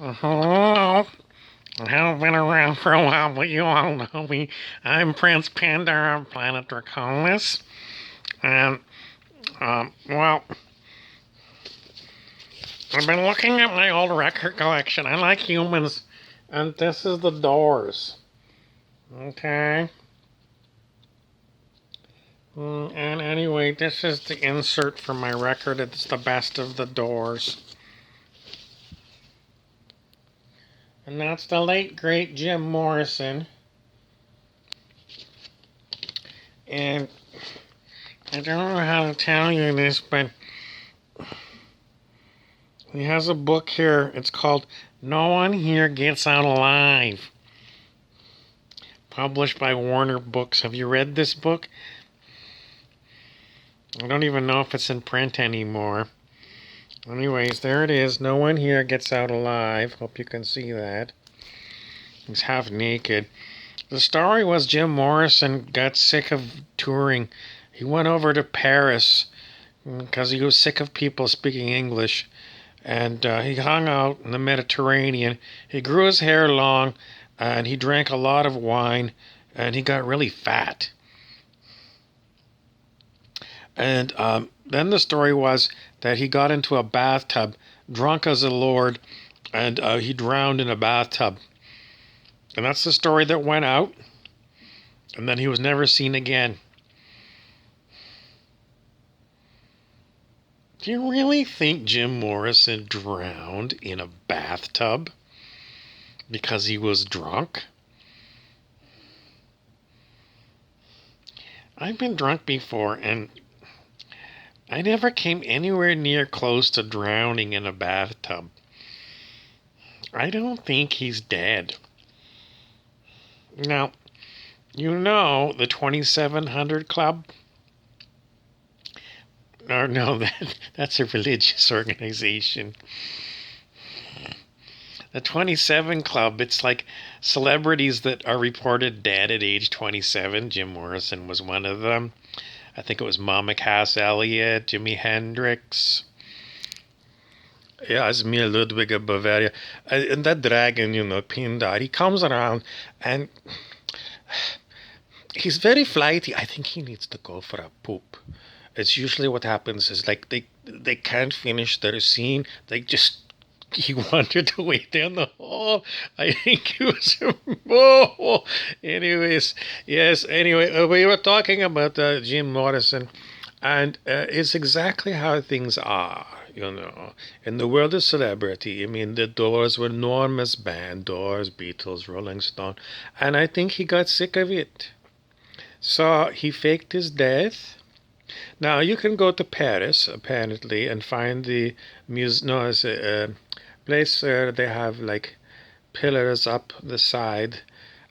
Hello. I haven't been around for a while, but you all know me. I'm Prince Pindar of Planet Draconis. And, well, I've been looking at my old record collection. I like humans. And this is the Doors. Okay? And anyway, this is the insert for my record. It's the best of the Doors. And that's the late, great Jim Morrison. And I don't know how to tell you this, but he has a book here. It's called No One Here Gets Out Alive. Published by Warner Books. Have you read this book? I don't even know if it's in print anymore. Anyways, there it is. No one here gets out alive. Hope you can see that. He's half naked. The story was Jim Morrison got sick of touring. He went over to Paris because he was sick of people speaking English. And he hung out in the Mediterranean. He grew his hair long, and he drank a lot of wine, and he got really fat. And then the story was that he got into a bathtub, drunk as a lord, and he drowned in a bathtub. And that's the story that went out, and then he was never seen again. Do you really think Jim Morrison drowned in a bathtub because he was drunk? I've been drunk before, and I never came anywhere near close to drowning in a bathtub. I don't think he's dead. Now, you know the 2700 Club? Or no, that's a religious organization. The 27 Club, it's like celebrities that are reported dead at age 27. Jim Morrison was one of them. I think it was Mama Cass Elliot, Jimi Hendrix. Yeah, it's me, Ludwig of Bavaria. And that dragon, Pindar, he comes around and he's very flighty. I think he needs to go for a poop. It's usually what happens is like they can't finish their scene. He wandered away down the hall. I think it was oh. Anyways, yes. Anyway, we were talking about Jim Morrison, and it's exactly how things are. In the world of celebrity. I mean, the Doors were enormous band, Doors, Beatles, Rolling Stone, and I think he got sick of it. So he faked his death. Now you can go to Paris apparently and find the no, it's a place where they have like pillars up the side,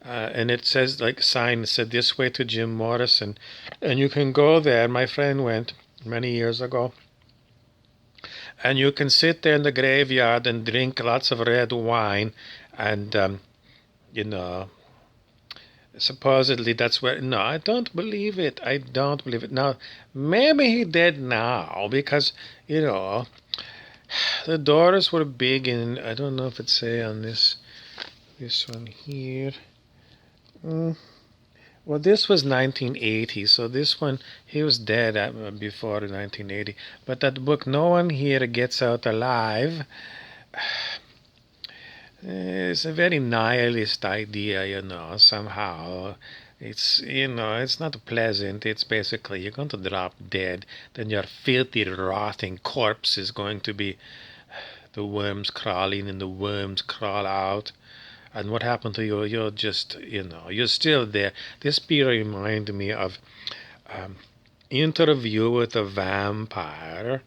and it says like sign said this way to Jim Morrison, and you can go there. My friend went many years ago, and you can sit there in the graveyard and drink lots of red wine, and you know supposedly that's where. No, I don't believe it. I don't believe it. Now maybe he did now because the Doors were big in. I don't know if it say on this one here. Well, this was 1980, so this one he was dead before 1980. But that book, No One Here Gets Out Alive, is a very nihilist idea. Somehow it's not pleasant. It's basically you're going to drop dead, then your filthy, rotting corpse is going to be the worms crawling and the worms crawl out. And what happened to you? You're just, you're still there. This beer reminded me of Interview with a Vampire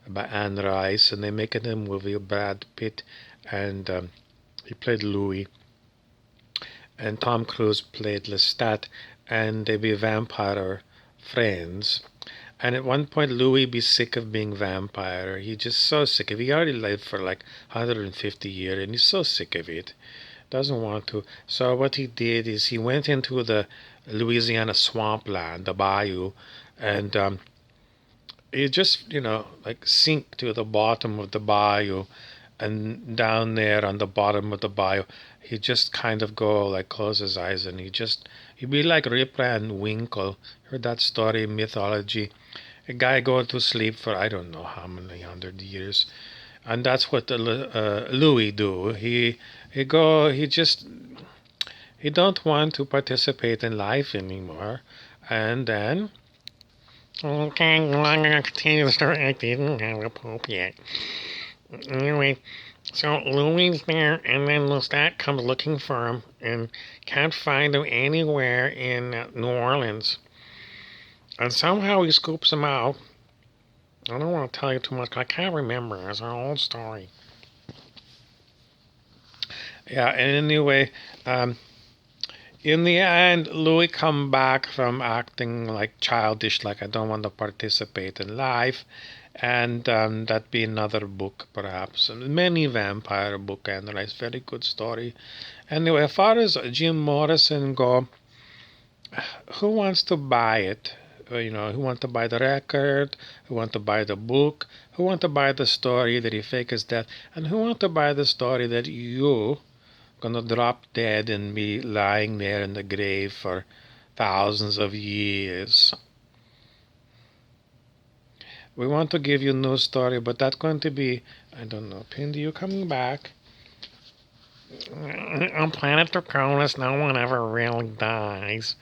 by Anne Rice, and they make it a movie. Brad Pitt, and he played Louis, and Tom Cruise played Lestat, and they be vampire friends. And at one point, Louis be sick of being vampire. He just so sick of it. He already lived for like 150 years, and he's so sick of it. Doesn't want to. So what he did is he went into the Louisiana swampland, the bayou, and he just, like sink to the bottom of the bayou, and down there on the bottom of the bayou, he just kind of go like close his eyes and he'd be like Rip and Winkle. Heard that story, mythology? A guy going to sleep for I don't know how many 100 years, and that's what Louis do. He don't want to participate in life anymore, and then okay, well, I'm gonna continue the story. I didn't have a poop yet. Anyway, so Louis there, and then Lestat comes looking for him and can't find him anywhere in New Orleans. And somehow he scoops him out. I don't want to tell you too much, 'cause I can't remember. It's an old story. Yeah, and anyway, um, in the end, Louis come back from acting like childish, like I don't want to participate in life, and that be another book perhaps. Many vampire book, and it's very good story. Anyway, as far as Jim Morrison go, who wants to buy it? Who want to buy the record? Who want to buy the book? Who want to buy the story that he faked his death? And who want to buy the story that you gonna drop dead and be lying there in the grave for thousands of years? We want to give you a new story, but that's going to be, I don't know, Pindar, you coming back? On planet Draconis, no one ever really dies.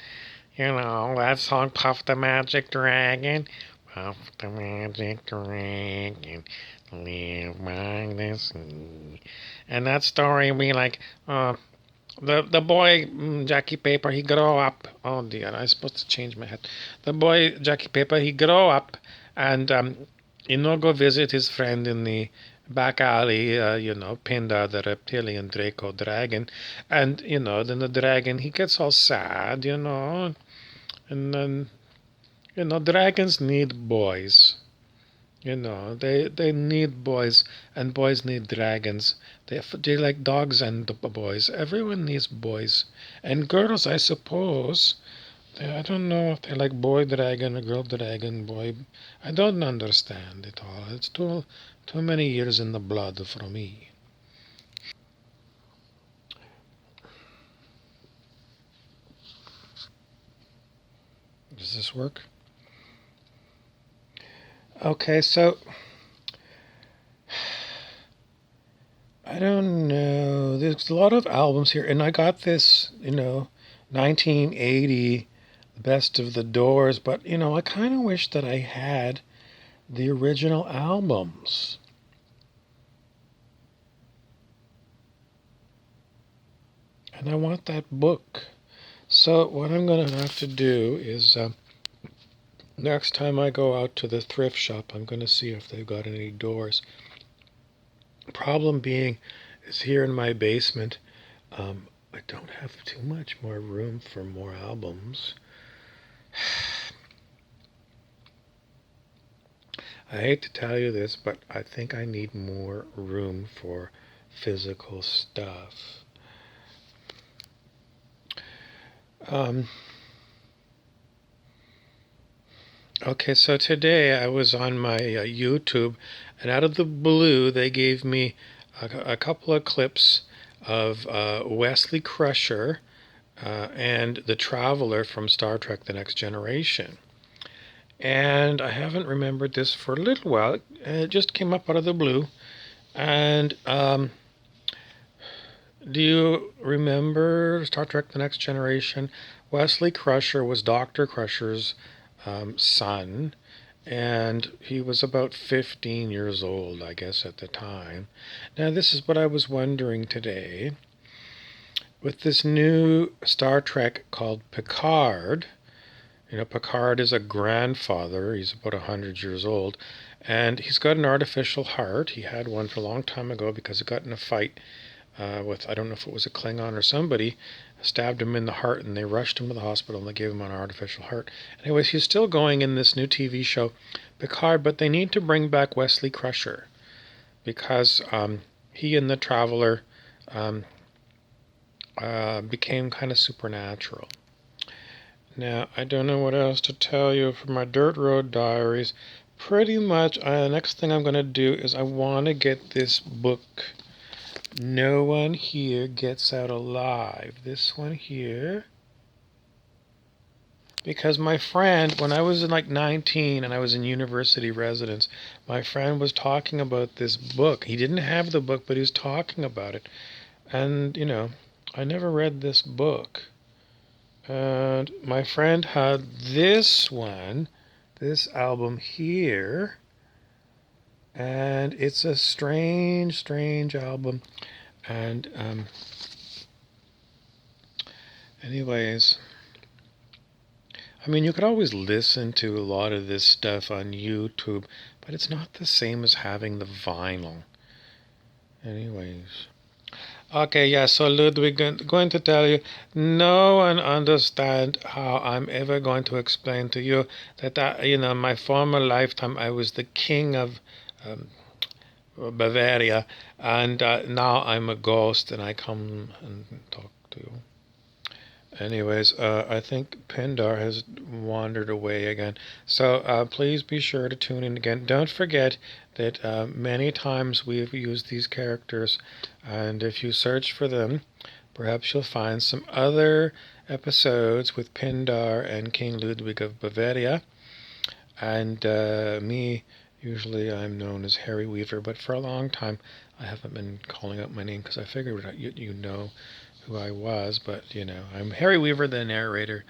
That song, Puff the Magic Dragon. Puff the Magic Dragon, live by the sea. And that story be like, the boy, Jackie Paper, he grow up. Oh dear, I'm supposed to change my head. The boy, Jackie Paper, he grow up and, go visit his friend in the back alley, Pindar, the reptilian Draco dragon. And, then the dragon, he gets all sad, and then, dragons need boys. They need boys, and boys need dragons. They like dogs and boys. Everyone needs boys. And girls, I suppose. I don't know if they like boy dragon or girl dragon, boy. I don't understand it all. It's too many years in the blood for me. Does this work? Okay, so I don't know. There's a lot of albums here, and I got this, 1980, Best of the Doors, but I kind of wish that I had the original albums. And I want that book. So what I'm going to have to do is next time I go out to the thrift shop, I'm going to see if they've got any doors. Problem being is here in my basement, I don't have too much more room for more albums. I hate to tell you this, but I think I need more room for physical stuff. Okay, so today I was on my YouTube, and out of the blue, they gave me a couple of clips of Wesley Crusher and the Traveler from Star Trek The Next Generation. And I haven't remembered this for a little while. It just came up out of the blue. And do you remember Star Trek The Next Generation? Wesley Crusher was Dr. Crusher's son, and he was about 15 years old, I guess, at the time. Now, this is what I was wondering today. With this new Star Trek called Picard, Picard is a grandfather. He's about 100 years old, and he's got an artificial heart. He had one for a long time ago because he got in a fight with, I don't know if it was a Klingon or somebody, stabbed him in the heart, and they rushed him to the hospital, and they gave him an artificial heart. Anyways, he's still going in this new TV show, Picard, but they need to bring back Wesley Crusher because he and the Traveler became kind of supernatural. Now, I don't know what else to tell you from my Dirt Road Diaries, pretty much, next thing I'm going to do is I want to get this book, No One Here Gets Out Alive. This one here. Because my friend, when I was like 19 and I was in university residence, my friend was talking about this book. He didn't have the book, but he was talking about it. And, I never read this book. And my friend had this one, this album here. And it's a strange, strange album. And, anyways, I mean, you could always listen to a lot of this stuff on YouTube, but it's not the same as having the vinyl. Anyways. Okay, yeah, so Ludwig, going to tell you, no one understand how I'm ever going to explain to you that, my former lifetime, I was the king of um, Bavaria, and now I'm a ghost and I come and talk to you. Anyways, I think Pindar has wandered away again. So please be sure to tune in again. Don't forget that many times we've used these characters, and if you search for them, perhaps you'll find some other episodes with Pindar and King Ludwig of Bavaria. And me, usually I'm known as Harry Weaver, but for a long time I haven't been calling out my name because I figured you know who I was, but I'm Harry Weaver, the narrator,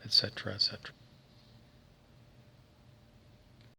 etc., etc.